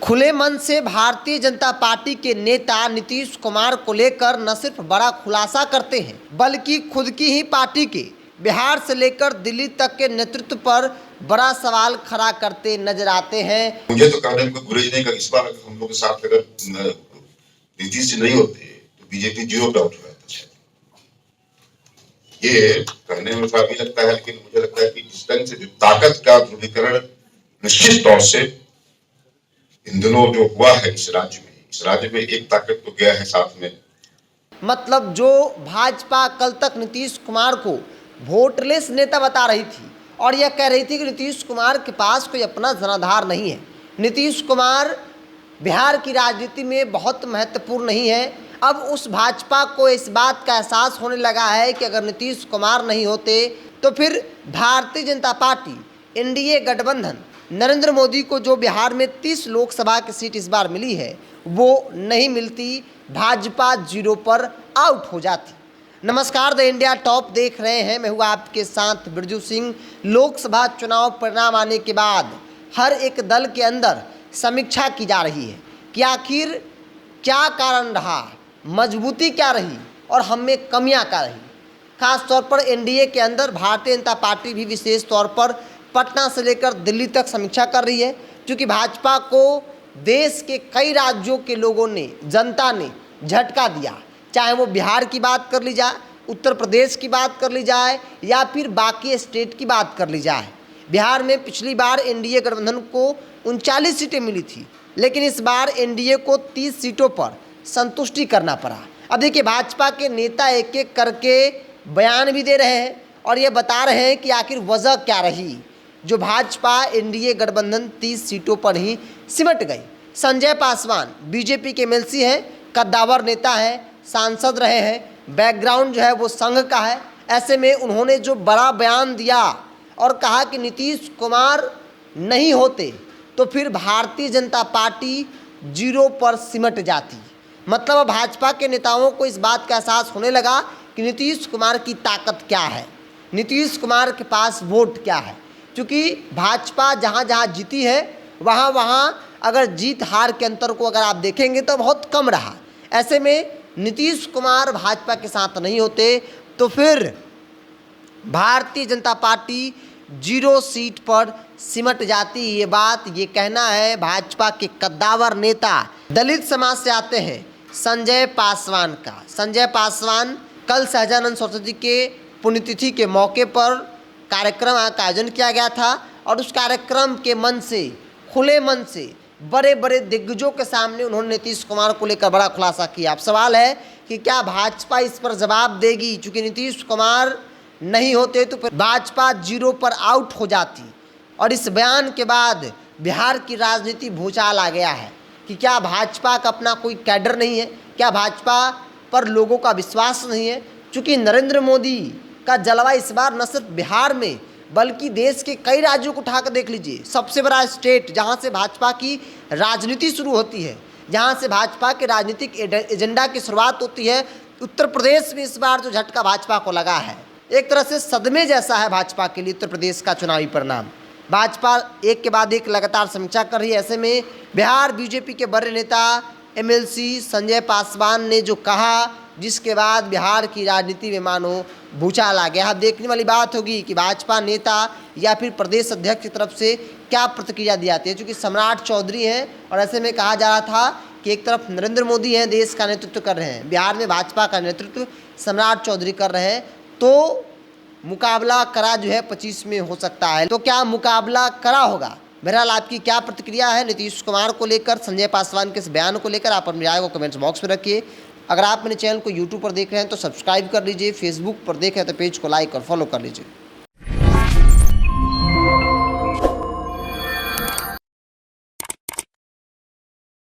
खुले मन से भारतीय जनता पार्टी के नेता नीतीश कुमार को लेकर न सिर्फ बड़ा खुलासा करते हैं बल्कि खुद की ही पार्टी के बिहार से लेकर दिल्ली तक के नेतृत्व पर बड़ा सवाल खड़ा करते नजर आते हैं। मुझे तो कहने में गुरेज नहीं कर, इस बार हम लोग के साथ अगर नीतीश जी नहीं होते तो बीजेपी 0 पे आउट हो जाता। ये कहने में थोड़ा भी लगता है, लेकिन मुझे लगता है कि जिस ढंग से ताकत का ध्रुवीकरण निश्चित तौर से इन दिनों जो हुआ है इस राज्य में एक ताकत तो गया है साथ में। मतलब जो भाजपा कल तक नीतीश कुमार को वोटलेस नेता बता रही थी और यह कह रही थी कि नीतीश कुमार के पास कोई अपना जनाधार नहीं है, नीतीश कुमार बिहार की राजनीति में बहुत महत्वपूर्ण नहीं है। अब उस भाजपा को इस बात का एहसास होने लगा है कि अगर नीतीश कुमार नहीं होते तो फिर भारतीय जनता पार्टी एनडीए गठबंधन नरेंद्र मोदी को जो बिहार में 30 लोकसभा की सीट इस बार मिली है वो नहीं मिलती, भाजपा 0 पर आउट हो जाती। नमस्कार, द इंडिया टॉप देख रहे हैं, मैं हूँ आपके साथ बिरजू सिंह। लोकसभा चुनाव परिणाम आने के बाद हर एक दल के अंदर समीक्षा की जा रही है कि आखिर क्या कारण रहा, मजबूती क्या रही और हम में कमियां क्या रही। खास तौर पर एनडीए के अंदर भारतीय जनता पार्टी भी विशेष तौर पर पटना से लेकर दिल्ली तक समीक्षा कर रही है, क्योंकि भाजपा को देश के कई राज्यों के लोगों ने, जनता ने झटका दिया। चाहे वो बिहार की बात कर ली जाए, उत्तर प्रदेश की बात कर ली जाए या फिर बाकी स्टेट की बात कर ली जाए। बिहार में पिछली बार एनडीए गठबंधन को 39 सीटें मिली थी, लेकिन इस बार एनडीए को 30 सीटों पर संतुष्टि करना पड़ा। अब देखिए, भाजपा के नेता एक एक करके बयान भी दे रहे हैं और ये बता रहे हैं कि आखिर वजह क्या रही जो भाजपा एनडीए गठबंधन 30 सीटों पर ही सिमट गई। संजय पासवान बीजेपी के एमएलसी हैं, कद्दावर नेता हैं, सांसद रहे हैं, बैकग्राउंड जो है वो संघ का है। ऐसे में उन्होंने जो बड़ा बयान दिया और कहा कि नीतीश कुमार नहीं होते तो फिर भारतीय जनता पार्टी 0 पर सिमट जाती। मतलब अब भाजपा के नेताओं को इस बात का एहसास होने लगा कि नीतीश कुमार की ताकत क्या है, नीतीश कुमार के पास वोट क्या है। क्योंकि भाजपा जहाँ जहाँ जीती है वहाँ वहाँ अगर जीत हार के अंतर को अगर आप देखेंगे तो बहुत कम रहा। ऐसे में नीतीश कुमार भाजपा के साथ नहीं होते तो फिर भारतीय जनता पार्टी 0 सीट पर सिमट जाती। ये बात, ये कहना है भाजपा के कद्दावर नेता, दलित समाज से आते हैं, संजय पासवान का। संजय पासवान कल सहजानंद सरस्वती के पुण्यतिथि के मौके पर कार्यक्रम का आयोजन किया गया था और उस कार्यक्रम के मन से, खुले मन से बड़े बड़े दिग्गजों के सामने उन्होंने नीतीश कुमार को लेकर बड़ा खुलासा किया। अब सवाल है कि क्या भाजपा इस पर जवाब देगी? चूँकि नीतीश कुमार नहीं होते तो फिर भाजपा 0 पर आउट हो जाती। और इस बयान के बाद बिहार की राजनीति भूचाल आ गया है कि क्या भाजपा का अपना कोई कैडर नहीं है, क्या भाजपा पर लोगों का विश्वास नहीं है। चूँकि नरेंद्र मोदी का जलवा इस बार न सिर्फ बिहार में बल्कि देश के कई राज्यों को उठाकर देख लीजिए। सबसे बड़ा स्टेट जहां से भाजपा की राजनीति शुरू होती है, जहां से भाजपा के राजनीतिक एजेंडा की शुरुआत होती है, उत्तर प्रदेश में इस बार जो झटका भाजपा को लगा है एक तरह से सदमे जैसा है भाजपा के लिए। उत्तर प्रदेश का चुनावी परिणाम, भाजपा एक के बाद एक लगातार समीक्षा कर रही है। ऐसे में बिहार बीजेपी के बड़े नेता एमएलसी संजय पासवान ने जो कहा, जिसके बाद बिहार की राजनीति में मानो भूचाल आ गया। अब देखने वाली बात होगी कि भाजपा नेता या फिर प्रदेश अध्यक्ष की तरफ से क्या प्रतिक्रिया दी जाती है। क्योंकि सम्राट चौधरी हैं और ऐसे में कहा जा रहा था कि एक तरफ नरेंद्र मोदी हैं, देश का नेतृत्व कर रहे हैं, बिहार में भाजपा का नेतृत्व सम्राट चौधरी कर रहे हैं, तो मुकाबला कड़ा जो है 25 में हो सकता है। तो क्या मुकाबला कड़ा होगा? बहरहाल आपकी क्या प्रतिक्रिया है नीतीश कुमार को लेकर, संजय पासवान के इस बयान को लेकर? आप अपनी राय को कमेंट्स बॉक्स में रखिए। अगर आप मेरे चैनल को यूट्यूब पर देख रहे हैं तो सब्सक्राइब कर लीजिए, फेसबुक पर देख रहे हैं तो पेज को लाइक और फॉलो कर लीजिए।